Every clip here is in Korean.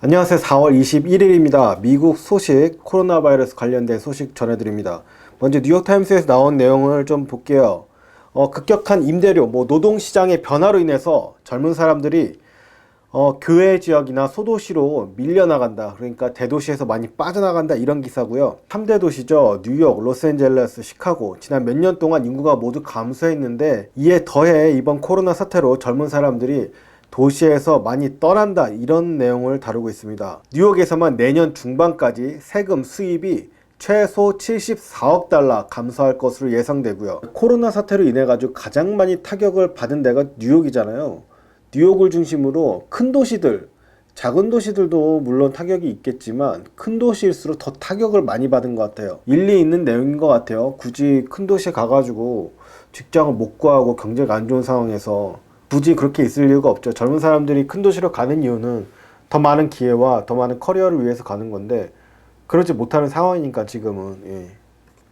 안녕하세요. 4월 21일입니다. 미국 소식, 코로나 바이러스 관련된 소식 전해드립니다. 먼저 뉴욕타임스에서 나온 내용을 좀 볼게요. 급격한 임대료, 노동시장의 변화로 인해서 젊은 사람들이 교외 지역이나 소도시로 밀려나간다. 그러니까 대도시에서 많이 빠져나간다. 이런 기사고요. 3대 도시죠. 뉴욕, 로스앤젤레스, 시카고. 지난 몇 년 동안 인구가 모두 감소했는데 이에 더해 이번 코로나 사태로 젊은 사람들이 도시에서 많이 떠난다, 이런 내용을 다루고 있습니다. 뉴욕에서만 내년 중반까지 세금 수입이 최소 74억 달러 감소할 것으로 예상되고요. 코로나 사태로 인해 가지고 가장 많이 타격을 받은 데가 뉴욕이잖아요. 뉴욕을 중심으로 큰 도시들, 작은 도시들도 물론 타격이 있겠지만 큰 도시일수록 더 타격을 많이 받은 것 같아요. 일리 있는 내용인 것 같아요. 굳이 큰 도시에 가가지고 직장을 못 구하고 경제가 안 좋은 상황에서 굳이 그렇게 있을 이유가 없죠. 젊은 사람들이 큰 도시로 가는 이유는 더 많은 기회와 더 많은 커리어를 위해서 가는 건데 그러지 못하는 상황이니까 지금은.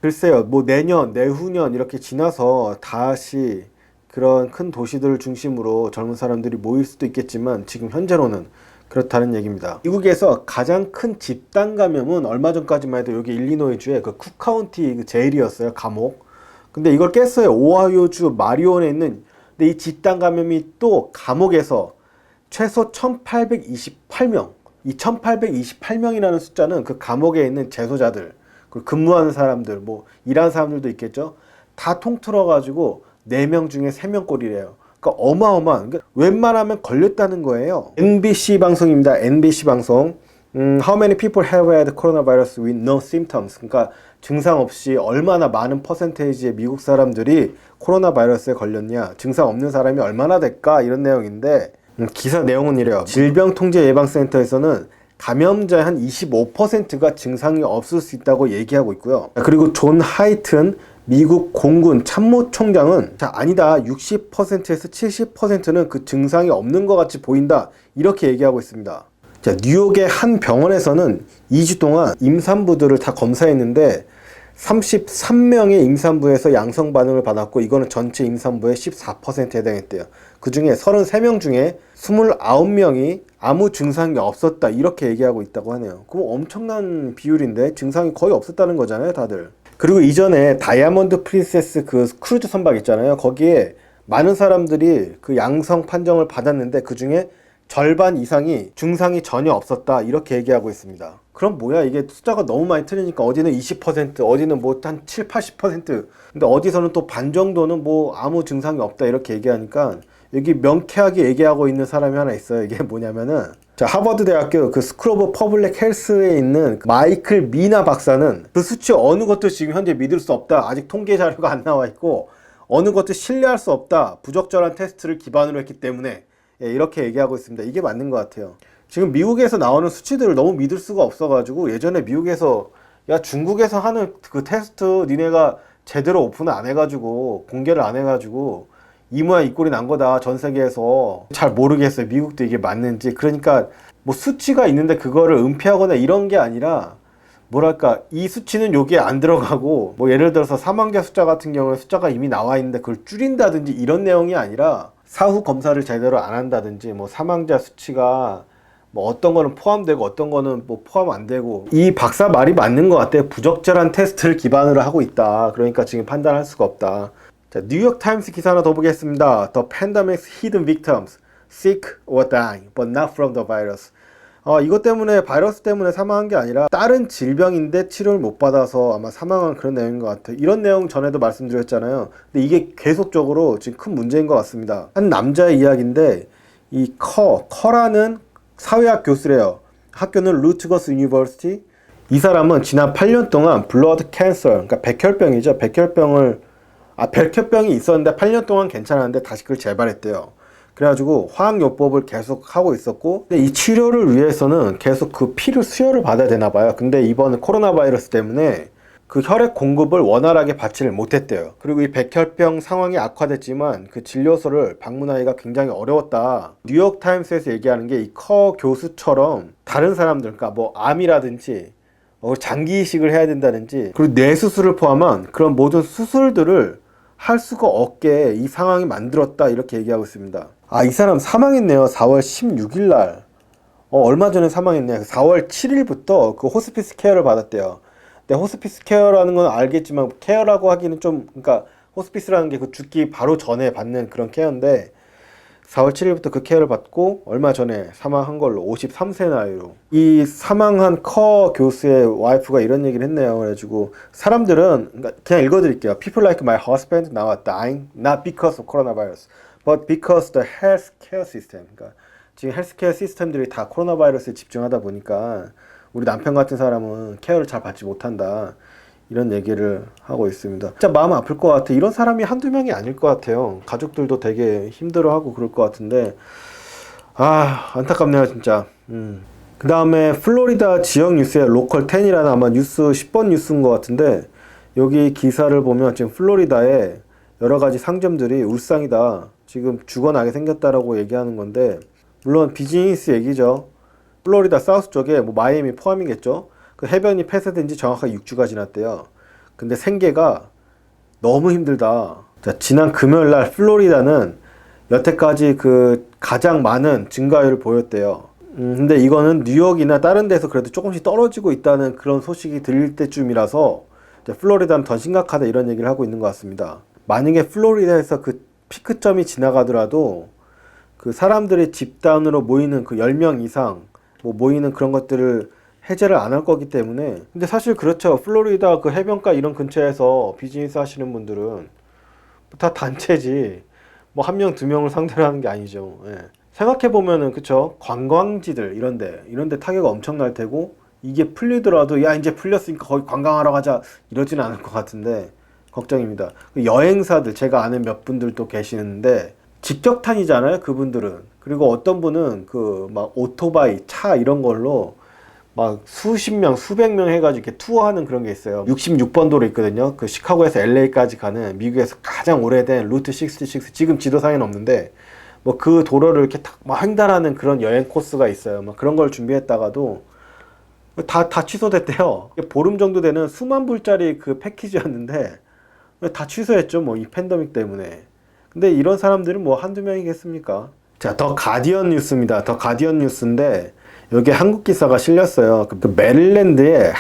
글쎄요, 내년, 내후년 이렇게 지나서 다시 그런 큰 도시들을 중심으로 젊은 사람들이 모일 수도 있겠지만 지금 현재로는 그렇다는 얘기입니다. 미국에서 가장 큰 집단 감염은 얼마 전까지만 해도 여기 일리노이주의 그 쿡카운티 그 제일이었어요. 감옥. 근데 이걸 깼어요. 오하이오주 마리온에 있는. 근데 이 집단 감염이 또 감옥에서 최소 1828명, 이 1828명이라는 숫자는 그 감옥에 있는 재소자들, 그리고 근무하는 사람들, 일하는 사람들도 있겠죠. 다 통틀어 가지고 4명 중에 3명 꼴이래요. 그러니까 어마어마한, 웬만하면 걸렸다는 거예요. NBC 방송입니다. NBC 방송. How many people have had coronavirus with no symptoms? 그러니까 증상 없이 얼마나 많은 퍼센테이지의 미국 사람들이 코로나 바이러스에 걸렸냐, 증상 없는 사람이 얼마나 될까, 이런 내용인데 기사 내용은 이래요. 질병통제예방센터에서는 감염자의 한 25%가 증상이 없을 수 있다고 얘기하고 있고요. 그리고 존 하이튼 미국 공군 참모총장은 아니다, 60%에서 70%는 그 증상이 없는 것 같이 보인다, 이렇게 얘기하고 있습니다. 뉴욕의 한 병원에서는 2주 동안 임산부들을 다 검사했는데 33명의 임산부에서 양성 반응을 받았고, 이거는 전체 임산부의 14%에 해당했대요. 그 중에 33명 중에 29명이 아무 증상이 없었다, 이렇게 얘기하고 있다고 하네요. 그럼 엄청난 비율인데 증상이 거의 없었다는 거잖아요, 다들. 그리고 이전에 다이아몬드 프린세스 그 크루즈 선박 있잖아요. 거기에 많은 사람들이 그 양성 판정을 받았는데 그 중에 절반 이상이 증상이 전혀 없었다, 이렇게 얘기하고 있습니다. 그럼 뭐야, 이게 숫자가 너무 많이 틀리니까 어디는 20%, 어디는 한 7, 80%, 근데 어디서는 또 반 정도는 아무 증상이 없다, 이렇게 얘기하니까 여기 명쾌하게 얘기하고 있는 사람이 하나 있어요. 이게 뭐냐면은 하버드 대학교 그 스쿨 오브 퍼블릭 헬스에 있는 마이클 미나 박사는 그 수치 어느 것도 지금 현재 믿을 수 없다, 아직 통계 자료가 안 나와 있고 어느 것도 신뢰할 수 없다, 부적절한 테스트를 기반으로 했기 때문에, 이렇게 얘기하고 있습니다. 이게 맞는 것 같아요. 지금 미국에서 나오는 수치들을 너무 믿을 수가 없어가지고, 예전에 미국에서 중국에서 하는 그 테스트 니네가 제대로 오픈을 안 해가지고 공개를 안 해가지고 이 모양 이 꼴이 난 거다, 전 세계에서. 잘 모르겠어요, 미국도 이게 맞는지. 그러니까 수치가 있는데 그거를 은폐하거나 이런 게 아니라, 이 수치는 여기에 안 들어가고, 예를 들어서 사망자 숫자 같은 경우에 숫자가 이미 나와 있는데 그걸 줄인다든지 이런 내용이 아니라, 사후 검사를 제대로 안 한다든지, 사망자 수치가 어떤 거는 포함되고 어떤 거는 포함 안 되고, 이 박사 말이 맞는 것 같아요. 부적절한 테스트를 기반으로 하고 있다. 그러니까 지금 판단할 수가 없다. 자, 뉴욕 타임스 기사 하나 더 보겠습니다. The pandemic's hidden victims, sick or dying, but not from the virus. 이것 때문에, 바이러스 때문에 사망한 게 아니라 다른 질병인데 치료를 못 받아서 아마 사망한 그런 내용인 것 같아요. 이런 내용 전에도 말씀드렸잖아요. 근데 이게 계속적으로 지금 큰 문제인 것 같습니다. 한 남자의 이야기인데, 이 커라는 사회학 교수래요. 학교는 루트거스 유니버시티. 이 사람은 지난 8년 동안 블러드 캔서, 그러니까 백혈병이죠. 백혈병이 있었는데 8년 동안 괜찮았는데 다시 그걸 재발했대요. 그래가지고 화학요법을 계속 하고 있었고, 근데 이 치료를 위해서는 계속 그 피를 수혈을 받아야 되나 봐요. 근데 이번 코로나 바이러스 때문에 그 혈액 공급을 원활하게 받지를 못했대요. 그리고 이 백혈병 상황이 악화됐지만 그 진료소를 방문하기가 굉장히 어려웠다. 뉴욕 타임스에서 얘기하는 게, 이 커 교수처럼 다른 사람들, 그러니까 암이라든지 장기 이식을 해야 된다든지, 그리고 뇌 수술을 포함한 그런 모든 수술들을 할 수가 없게 이 상황이 만들었다, 이렇게 얘기하고 있습니다. 이 사람 사망했네요. 4월 16일 날. 얼마 전에 사망했네. 4월 7일부터 그 호스피스 케어를 받았대요. 근데 호스피스 케어라는 건 알겠지만 케어라고 하기는 좀, 그러니까 호스피스라는 게 그 죽기 바로 전에 받는 그런 케어인데 4월 7일부터 그 케어를 받고 얼마 전에 사망한 걸로 53세 나이로. 이 사망한 커 교수의 와이프가 이런 얘기를 했네요. 그래가지고 사람들은, 그러니까 그냥 읽어드릴게요. People like my husband now are dying not because of coronavirus but because the healthcare system. 그러니까 지금 헬스케어 시스템들이 다 코로나 바이러스에 집중하다 보니까 우리 남편 같은 사람은 케어를 잘 받지 못한다, 이런 얘기를 하고 있습니다. 진짜 마음 아플 것 같아. 이런 사람이 한두 명이 아닐 것 같아요. 가족들도 되게 힘들어하고 그럴 것 같은데 안타깝네요 진짜. 그 다음에 플로리다 지역 뉴스의 로컬 10이라는 아마 뉴스 10번 뉴스인 것 같은데, 여기 기사를 보면 지금 플로리다에 여러 가지 상점들이 울상이다, 지금 죽어나게 생겼다라고 얘기하는 건데, 물론 비즈니스 얘기죠. 플로리다 사우스 쪽에 뭐 마이애미 포함이겠죠. 그 해변이 폐쇄된 지 정확하게 6주가 지났대요. 근데 생계가 너무 힘들다. 자, 지난 금요일 날 플로리다는 여태까지 그 가장 많은 증가율을 보였대요. 근데 이거는 뉴욕이나 다른 데서 그래도 조금씩 떨어지고 있다는 그런 소식이 들릴 때쯤이라서 플로리다는 더 심각하다, 이런 얘기를 하고 있는 것 같습니다. 만약에 플로리다에서 그 피크점이 지나가더라도 그 사람들이 집단으로 모이는 그 10명 이상 뭐 모이는 그런 것들을 해제를 안 할 거기 때문에. 근데 사실 그렇죠. 플로리다 그 해변가 이런 근처에서 비즈니스 하시는 분들은 다 단체지 뭐 한 명, 두 명을 상대로 하는 게 아니죠. 예. 생각해보면은, 그쵸, 관광지들 이런데 타격이 엄청 날 테고, 이게 풀리더라도 야 이제 풀렸으니까 거기 관광하러 가자 이러지는 않을 것 같은데 걱정입니다. 여행사들, 제가 아는 몇 분들도 계시는데 직격탄이잖아요 그분들은. 그리고 어떤 분은 그 막 오토바이, 차 이런 걸로 막 수십 명, 수백 명 해가지고 이렇게 투어하는 그런 게 있어요. 66번 도로 있거든요. 그 시카고에서 LA까지 가는 미국에서 가장 오래된 루트 66, 지금 지도상에는 없는데 뭐 그 도로를 이렇게 막 횡단하는 그런 여행 코스가 있어요. 막 그런 걸 준비했다가도 다 취소됐대요. 보름 정도 되는 수만 불짜리 그 패키지였는데 다 취소했죠. 뭐 이 팬데믹 때문에. 근데 이런 사람들은 뭐 한두 명이겠습니까? 자, 더 가디언 뉴스입니다. 더 가디언 뉴스인데 여기 한국 기사가 실렸어요. 그 메릴랜드에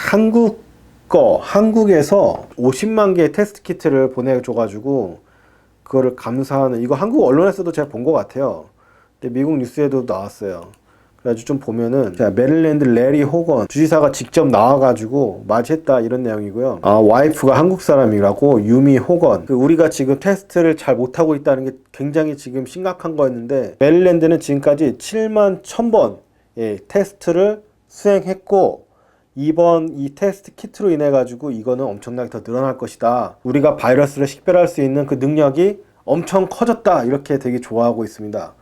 한국에서 50만 개의 테스트 키트를 보내줘가지고 그거를 감사하는, 이거 한국 언론에서도 제가 본 것 같아요. 근데 미국 뉴스에도 나왔어요. 그래가지고 좀 보면은, 자, 메릴랜드 레리 호건 주지사가 직접 나와가지고 맞이했다, 이런 내용이고요. 와이프가 한국 사람이라고, 유미 호건. 우리가 지금 테스트를 잘 못하고 있다는 게 굉장히 지금 심각한 거였는데, 메릴랜드는 지금까지 7만 1000번 테스트를 수행했고, 이번 이 테스트 키트로 인해 가지고 이거는 엄청나게 더 늘어날 것이다. 우리가 바이러스를 식별할 수 있는 그 능력이 엄청 커졌다. 이렇게 되게 좋아하고 있습니다.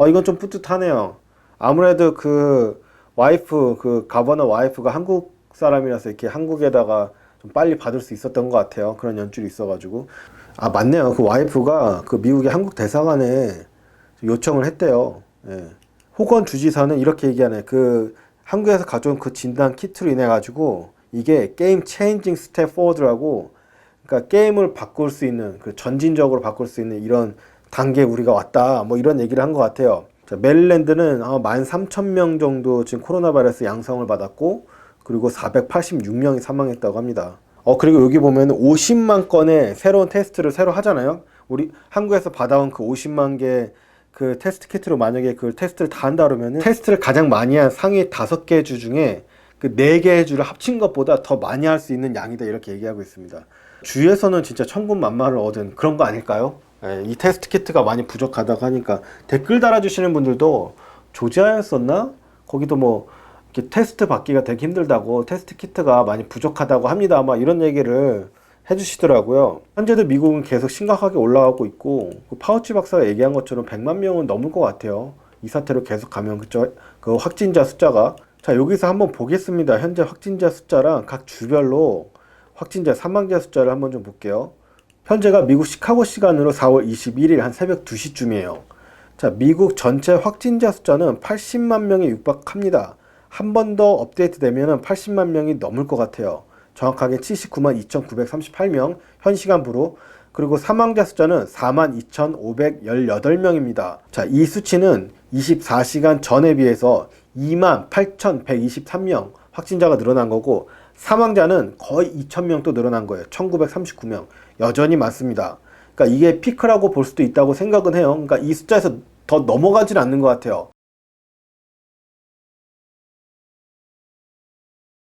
이건 좀 뿌듯하네요. 아무래도 그 와이프, 그 가버너 와이프가 한국 사람이라서 이렇게 한국에다가 좀 빨리 받을 수 있었던 것 같아요. 그런 연줄이 있어가지고. 맞네요. 그 와이프가 그 미국의 한국 대사관에 요청을 했대요. 예. 호건 주지사는 이렇게 얘기하네. 그 한국에서 가져온 그 진단 키트로 인해 가지고 이게 게임 체인징 스텝 포워드라고, 그러니까 게임을 바꿀 수 있는, 그 전진적으로 바꿀 수 있는 이런 단계에 우리가 왔다, 뭐 이런 얘기를 한 것 같아요. 자, 메릴랜드는 13,000명 정도 지금 코로나 바이러스 양성을 받았고, 그리고 486명이 사망했다고 합니다. 그리고 여기 보면 50만 건의 새로운 테스트를 새로 하잖아요. 우리 한국에서 받아온 그 50만 개 그 테스트 키트로 만약에 그 테스트를 다 한다 그러면은, 테스트를 가장 많이 한 상위 5개 주 중에 그 4개의 주를 합친 것보다 더 많이 할 수 있는 양이다, 이렇게 얘기하고 있습니다. 주에서는 진짜 천군만마를 얻은 그런 거 아닐까요? 이 테스트 키트가 많이 부족하다고 하니까 댓글 달아주시는 분들도 조지아였었나? 거기도 뭐 이렇게 테스트 받기가 되게 힘들다고, 테스트 키트가 많이 부족하다고 합니다. 아마 이런 얘기를 해주시더라고요. 현재도 미국은 계속 심각하게 올라가고 있고, 그 파우치 박사가 얘기한 것처럼 100만 명은 넘을 것 같아요. 이 사태로 계속 가면. 그쵸? 그 확진자 숫자가. 자, 여기서 한번 보겠습니다. 현재 확진자 숫자랑 각 주별로 확진자 사망자 숫자를 한번 좀 볼게요. 현재가 미국 시카고 시간으로 4월 21일 한 새벽 2시쯤이에요. 자, 미국 전체 확진자 숫자는 80만 명에 육박합니다. 한 번 더 업데이트 되면은 80만 명이 넘을 것 같아요. 정확하게 79만 2,938명 현 시간부로. 그리고 사망자 숫자는 42,518명입니다. 자, 이 수치는 24시간 전에 비해서 28,123명 확진자가 늘어난 거고, 사망자는 거의 2,000명 또 늘어난 거예요. 1,939명. 여전히 많습니다. 그러니까 이게 피크라고 볼 수도 있다고 생각은 해요. 그러니까 이 숫자에서 더 넘어가진 않는 것 같아요.